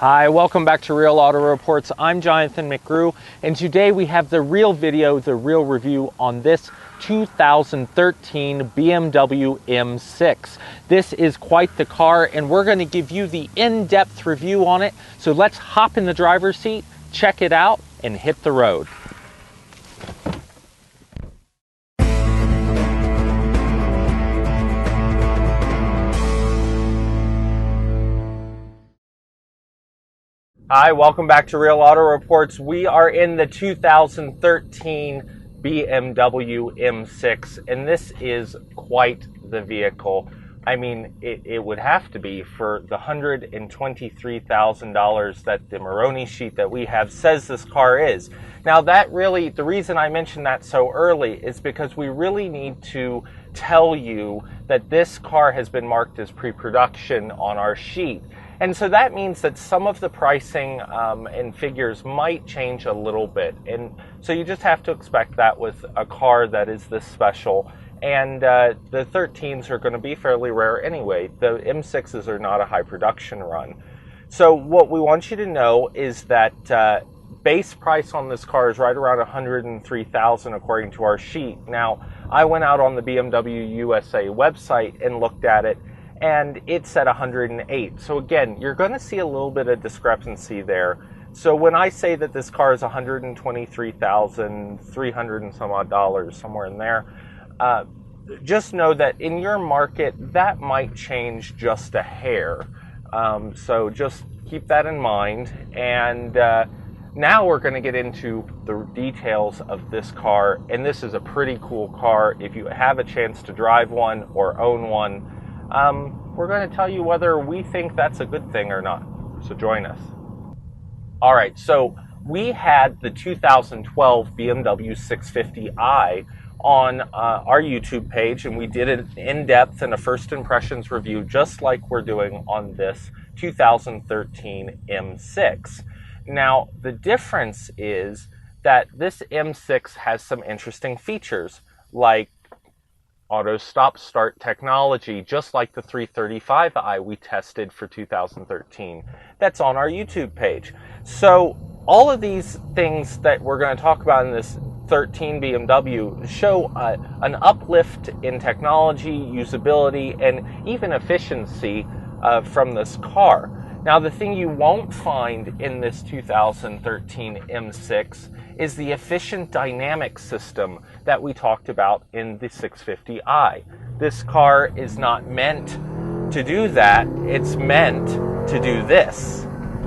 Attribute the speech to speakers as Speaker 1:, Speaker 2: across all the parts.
Speaker 1: Hi, welcome back to Real Auto Reports. I'm Jonathan McGrew, and today we have the real video, the real review on this 2013 BMW M6. This is quite the car, and we're going to give you the in-depth review on it. So let's hop in the driver's seat, check it out, and hit the road. Hi, welcome back to Real Auto Reports. We are in the 2013 BMW M6, and this is quite the vehicle. I mean, it would have to be for the $123,000 that the Moroni sheet that we have says this car is. Now that really, the reason I mentioned that so early is because we really need to tell you that this car has been marked as pre-production on our sheet. And so that means that some of the pricing and figures might change a little bit. And so you just have to expect that with a car that is this special. And the 13s are going to be fairly rare anyway. The M6s are not a high production run. So what we want you to know is that base price on this car is right around $103,000 according to our sheet. Now, I went out on the BMW USA website and looked at it, and it's at 108. So again, you're going to see a little bit of discrepancy there. So when I say that this car is $123,300 and some odd dollars, somewhere in there, just know that in your market, that might change just a hair. So just keep that in mind. And now we're going to get into the details of this car. And this is a pretty cool car. If you have a chance to drive one or own one, we're going to tell you whether we think that's a good thing or not. So join us. All right, so we had the 2012 BMW 650i on our YouTube page, and we did an in-depth and a first impressions review just like we're doing on this 2013 M6. Now, the difference is that this M6 has some interesting features like auto stop start technology, just like the 335i we tested for 2013. That's on our YouTube page. So all of these things that we're going to talk about in this 13 BMW show an uplift in technology, usability, and even efficiency from this car. Now, the thing you won't find in this 2013 M6 is the efficient dynamic system that we talked about in the 650i. This car is not meant to do that. It's meant to do this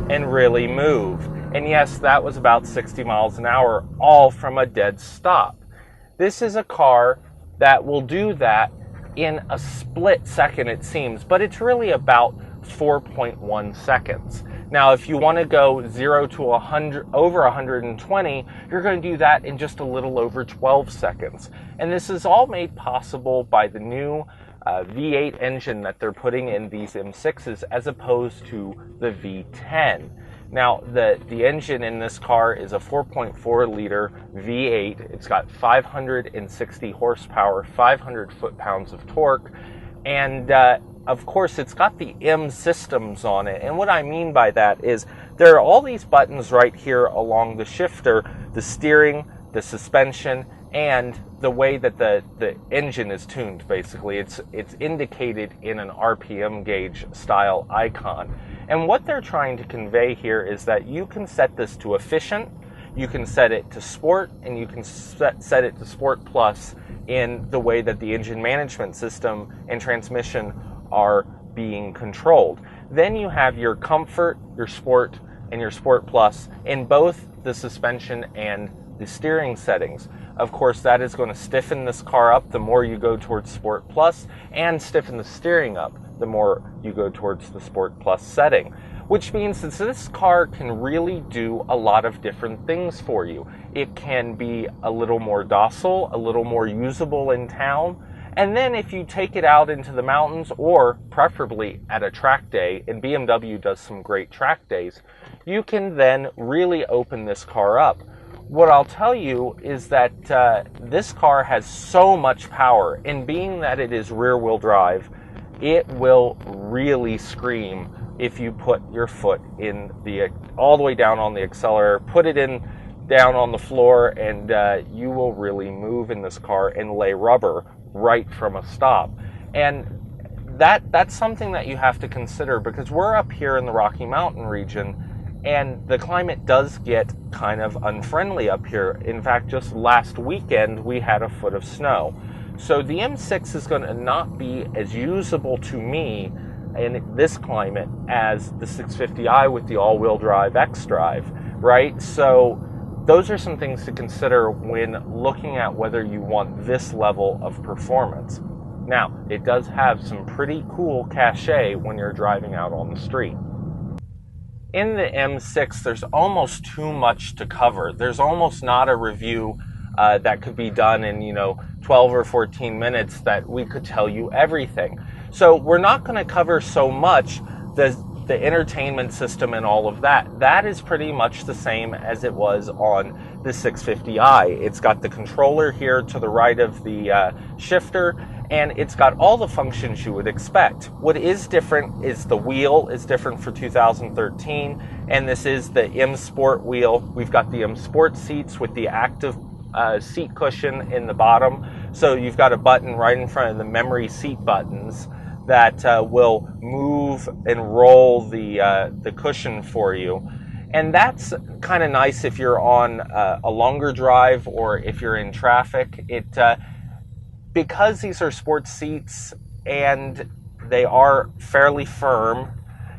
Speaker 1: and really move. And yes, that was about 60 miles an hour, all from a dead stop. This is a car that will do that in a split second, it seems, but it's really about 4.1 seconds. Now, if you want to go 0 to 100 over 120, you're going to do that in just a little over 12 seconds. And this is all made possible by the new V8 engine that they're putting in these M6s as opposed to the V10. Now, the engine in this car is a 4.4 liter V8. It's got 560 horsepower, 500 foot-pounds of torque, and of course, it's got the M systems on it. And what I mean by that is there are all these buttons right here along the shifter, the steering, the suspension, and the way that the engine is tuned, basically. It's indicated in an RPM gauge style icon. And what they're trying to convey here is that you can set this to efficient, you can set it to sport, and you can set it to Sport Plus in the way that the engine management system and transmission are being controlled. Then you have your comfort, your sport, and your Sport Plus in both the suspension and the steering settings. Of course, that is going to stiffen this car up the more you go towards Sport Plus, and stiffen the steering up the more you go towards the Sport Plus setting. Which means that this car can really do a lot of different things for you. It can be a little more docile, a little more usable in town. And then if you take it out into the mountains, or preferably at a track day, and BMW does some great track days, you can then really open this car up. What I'll tell you is that this car has so much power, and being that it is rear-wheel drive, it will really scream if you put your foot in all the way down on the accelerator, put it in down on the floor, and you will really move in this car and lay rubber right from a stop. And that's something that you have to consider, because we're up here in the Rocky Mountain region, and the climate does get kind of unfriendly up here. In fact, just last weekend, we had a foot of snow. So the M6 is going to not be as usable to me in this climate as the 650i with the all-wheel drive xDrive, right? So those are some things to consider when looking at whether you want this level of performance. Now, it does have some pretty cool cachet when you're driving out on the street. In the M6, there's almost too much to cover. There's almost not a review that could be done in 12 or 14 minutes that we could tell you everything. So we're not going to cover so much the entertainment system and all of that. That is pretty much the same as it was on the 650i. It's got the controller here to the right of the shifter, and it's got all the functions you would expect. What is different is the wheel is different for 2013, and this is the M Sport wheel. We've got the M Sport seats with the active seat cushion in the bottom. So you've got a button right in front of the memory seat buttons that will move and roll the cushion for you. And that's kind of nice if you're on a longer drive or if you're in traffic. Because these are sports seats and they are fairly firm,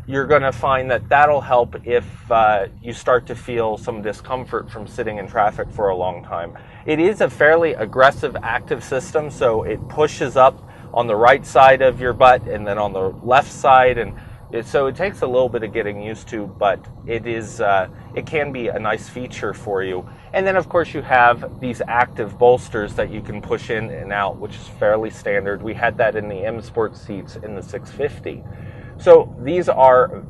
Speaker 1: you're going to find that that'll help if you start to feel some discomfort from sitting in traffic for a long time. It is a fairly aggressive active system, so it pushes up on the right side of your butt and then on the left side, and so it takes a little bit of getting used to, but it can be a nice feature for you. And then of course you have these active bolsters that you can push in and out, which is fairly standard. We had that in the M Sport seats in the 650. So these are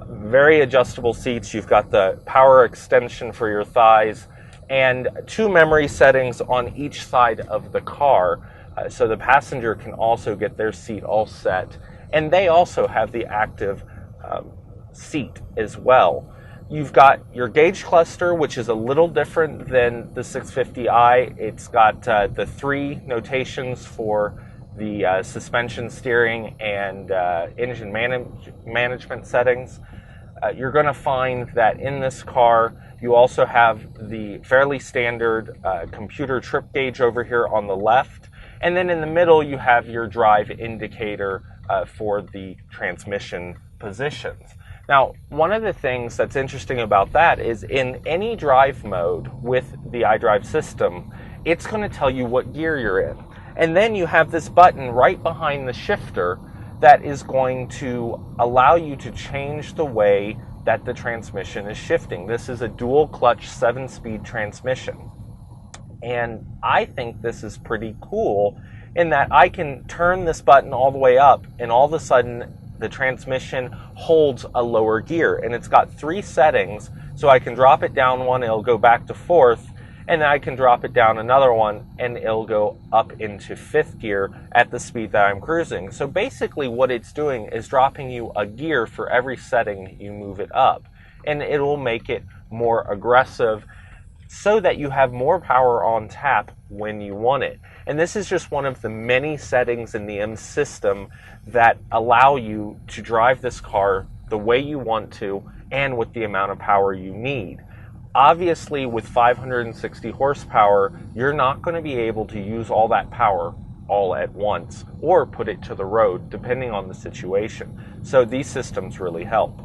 Speaker 1: very adjustable seats. You've got the power extension for your thighs and 2 memory settings on each side of the car. So the passenger can also get their seat all set. And they also have the active seat as well. You've got your gauge cluster, which is a little different than the 650i. It's got the 3 notations for the suspension, steering, and engine management settings. You're going to find that in this car, you also have the fairly standard computer trip gauge over here on the left. And then in the middle, you have your drive indicator for the transmission positions. Now, one of the things that's interesting about that is in any drive mode with the iDrive system, it's going to tell you what gear you're in. And then you have this button right behind the shifter that is going to allow you to change the way that the transmission is shifting. This is a dual clutch 7-speed transmission. And I think this is pretty cool in that I can turn this button all the way up and all of a sudden the transmission holds a lower gear. And it's got 3 settings, so I can drop it down one, it'll go back to 4th, and then I can drop it down another one and it'll go up into 5th gear at the speed that I'm cruising. So basically what it's doing is dropping you a gear for every setting you move it up. And it will make it more aggressive so that you have more power on tap when you want it. And this is just one of the many settings in the M system that allow you to drive this car the way you want to and with the amount of power you need. Obviously, with 560 horsepower, you're not going to be able to use all that power all at once or put it to the road, depending on the situation. So these systems really help.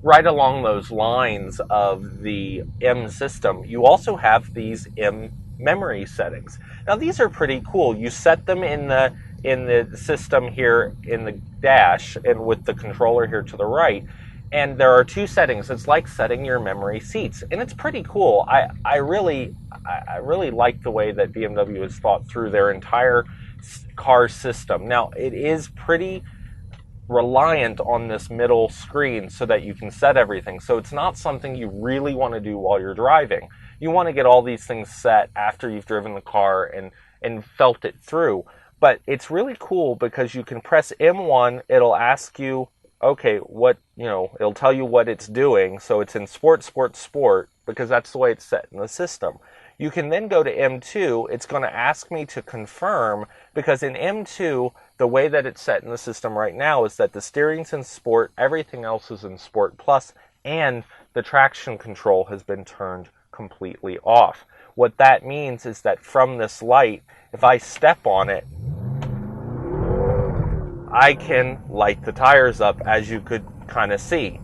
Speaker 1: Right along those lines of the M system, you also have these M memory settings. Now these are pretty cool. You set them in the system here in the dash and with the controller here to the right. And there are 2 settings. It's like setting your memory seats, and it's pretty cool. I really like the way that BMW has thought through their entire car system. Now it is pretty reliant on this middle screen so that you can set everything. So it's not something you really want to do while you're driving. You want to get all these things set after you've driven the car and felt it through. But it's really cool because you can press M1, it'll ask you okay, it'll tell you what it's doing. So it's in sport, sport, sport, because that's the way it's set in the system. You can then go to M2. It's going to ask me to confirm, because in M2, the way that it's set in the system right now is that the steering's in sport, everything else is in sport plus, and the traction control has been turned completely off. What that means is that from this light, if I step on it, I can light the tires up, as you could kind of see.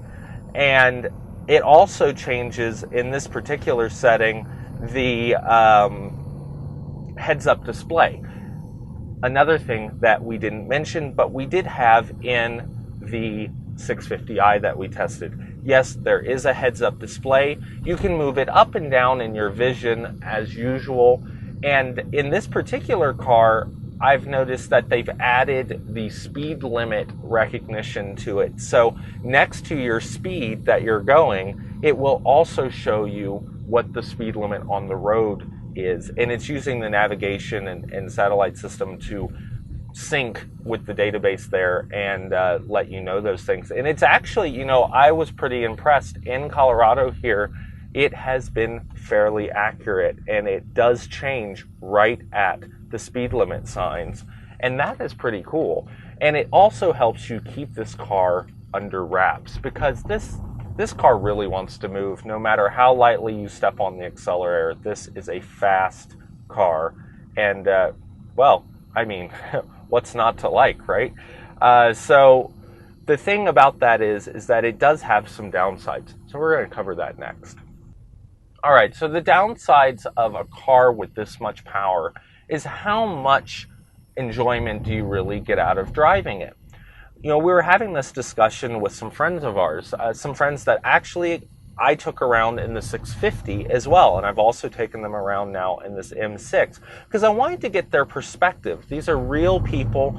Speaker 1: And it also changes, in this particular setting, the heads-up display. Another thing that we didn't mention, but we did have in the 650i that we tested. Yes, there is a heads-up display. You can move it up and down in your vision as usual. And in this particular car, I've noticed that they've added the speed limit recognition to it. So next to your speed that you're going, it will also show you what the speed limit on the road is. And it's using the navigation and satellite system to sync with the database there and let you know those things. And it's actually, I was pretty impressed. In Colorado here, it has been fairly accurate, and it does change right at the speed limit signs. And that is pretty cool. And it also helps you keep this car under wraps, because this car really wants to move. No matter how lightly you step on the accelerator, this is a fast car. And, what's not to like, right? So the thing about that is that it does have some downsides. So we're going to cover that next. All right, so the downsides of a car with this much power is how much enjoyment do you really get out of driving it? We were having this discussion with some friends of ours, some friends that actually I took around in the 650 as well, and I've also taken them around now in this M6, because I wanted to get their perspective. These are real people.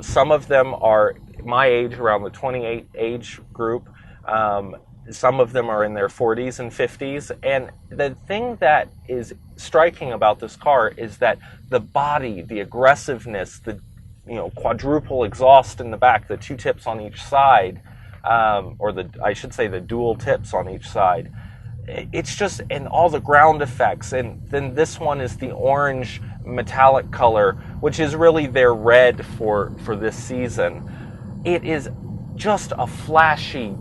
Speaker 1: Some of them are my age, around the 28 age group. Some of them are in their 40s and 50s. And the thing that is striking about this car is that the body, the aggressiveness, the quadruple exhaust in the back, the two tips on each side, the dual tips on each side. It's just, and all the ground effects. And then this one is the orange metallic color, which is really their red for this season. It is just a flashy,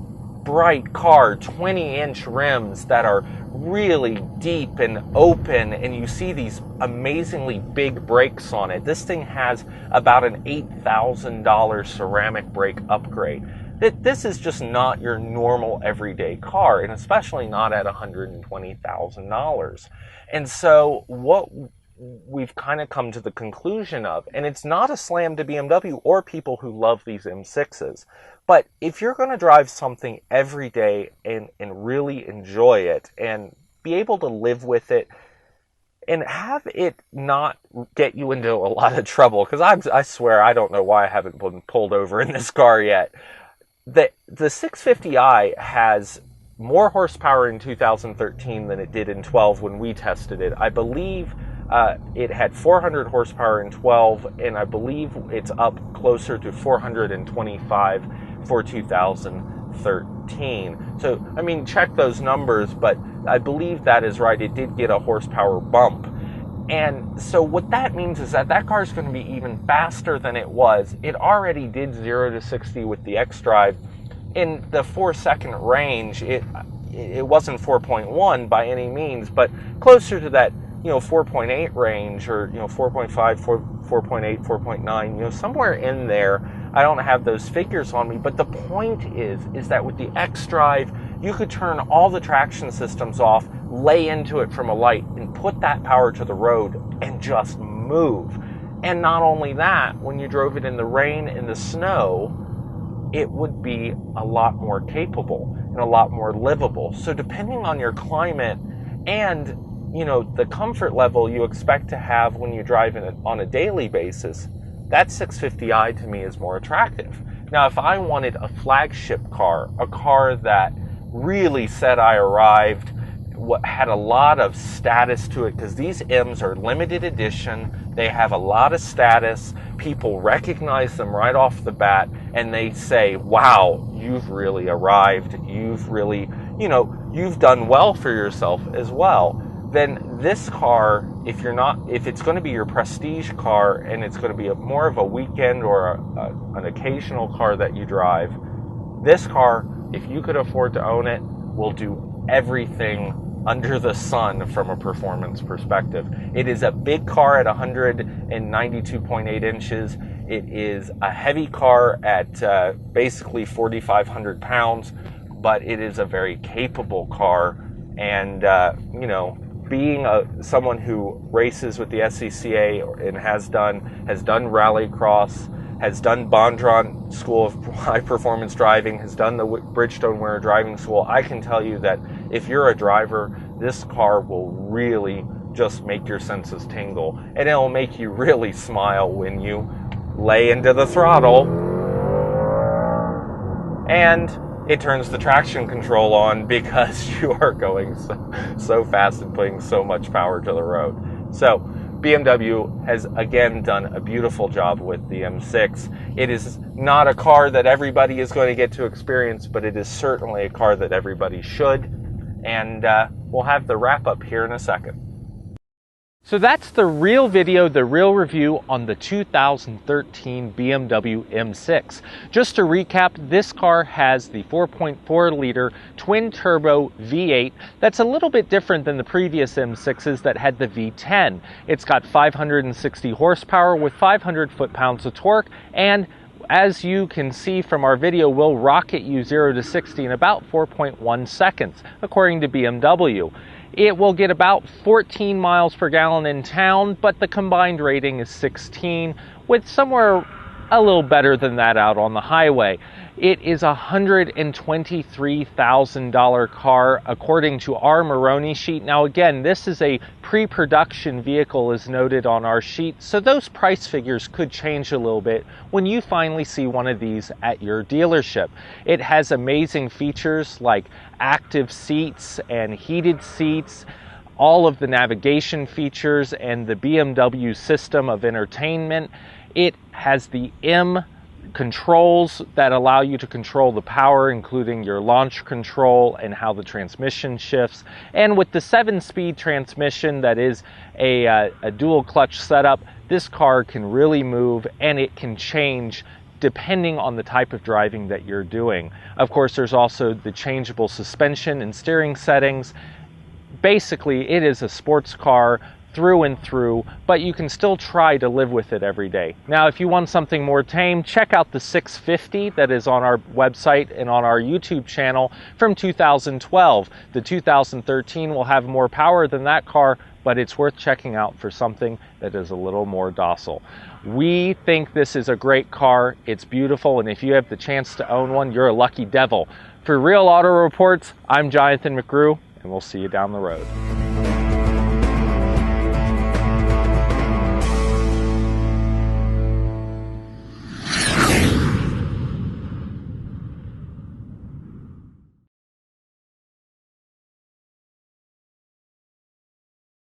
Speaker 1: bright car, 20-inch rims that are really deep and open, and you see these amazingly big brakes on it. This thing has about an $8,000 ceramic brake upgrade. This is just not your normal everyday car, and especially not at $120,000. And so what we've kind of come to the conclusion of, and it's not a slam to BMW or people who love these M6s, but if you're going to drive something every day and really enjoy it and be able to live with it and have it not get you into a lot of trouble, because I swear I don't know why I haven't been pulled over in this car yet. The 650i has more horsepower in 2013 than it did in 12 when we tested it. I believe it had 400 horsepower in 12, and I believe it's up closer to 425 for 2013. So, check those numbers, but I believe that is right. It did get a horsepower bump. And so what that means is that car is going to be even faster than it was. It already did 0 to 60 with the xDrive. In the 4-second range, it wasn't 4.1 by any means, but closer to that 4.8 range, or 4.5, 4.8, 4.9, somewhere in there. I don't have those figures on me, but the point is that with the xDrive, you could turn all the traction systems off, lay into it from a light, and put that power to the road and just move. And not only that, when you drove it in the rain and the snow, it would be a lot more capable and a lot more livable. So depending on your climate and the comfort level you expect to have when you drive it on a daily basis, that 650i to me is more attractive. Now, if I wanted a flagship car, a car that really said I arrived had a lot of status to it, because these M's are limited edition. They have a lot of status. People recognize them right off the bat, and they say, wow, you've really arrived. You've really, you've done well for yourself as well. Then this car, if it's going to be your prestige car and it's going to be more of a weekend or an occasional car that you drive, this car, if you could afford to own it, will do everything under the sun from a performance perspective. It is a big car at 192.8 inches. It is a heavy car at basically 4,500 pounds, but it is a very capable car. And, being someone who races with the SCCA and has done Rallycross, has done Bondron School of High Performance Driving, has done the Bridgestone Winter Driving School, I can tell you that if you're a driver, this car will really just make your senses tingle. And it'll make you really smile when you lay into the throttle and it turns the traction control on, because you are going so fast and putting so much power to the road. So BMW has again done a beautiful job with the M6. It is not a car that everybody is going to get to experience, but it is certainly a car that everybody should. And we'll have the wrap up here in a second. So that's the real video, the real review on the 2013 BMW M6. Just to recap, this car has the 4.4 liter twin turbo V8 that's a little bit different than the previous M6s that had the V10. It's got 560 horsepower with 500 foot-pounds of torque, and as you can see from our video, will rocket you 0 to 60 in about 4.1 seconds, according to BMW. It will get about 14 miles per gallon in town, but the combined rating is 16, with somewhere a little better than that out on the highway. It is a $123,000 car, according to our Moroni sheet. Now again, this is a pre-production vehicle as noted on our sheet, so those price figures could change a little bit when you finally see one of these at your dealership. It has amazing features like active seats and heated seats, all of the navigation features, and the BMW system of entertainment. It has the M controls that allow you to control the power, including your launch control and how the transmission shifts. And with the 7-speed transmission that is a dual clutch setup, this car can really move, and it can change depending on the type of driving that you're doing. Of course, there's also the changeable suspension and steering settings. Basically, it is a sports car through and through, but you can still try to live with it every day. Now, if you want something more tame, check out the 650 that is on our website and on our YouTube channel from 2012. The 2013 will have more power than that car, but it's worth checking out for something that is a little more docile. We think this is a great car. It's beautiful, and if you have the chance to own one, you're a lucky devil. For Real Auto Reports, I'm Jonathan McGrew, and we'll see you down the road.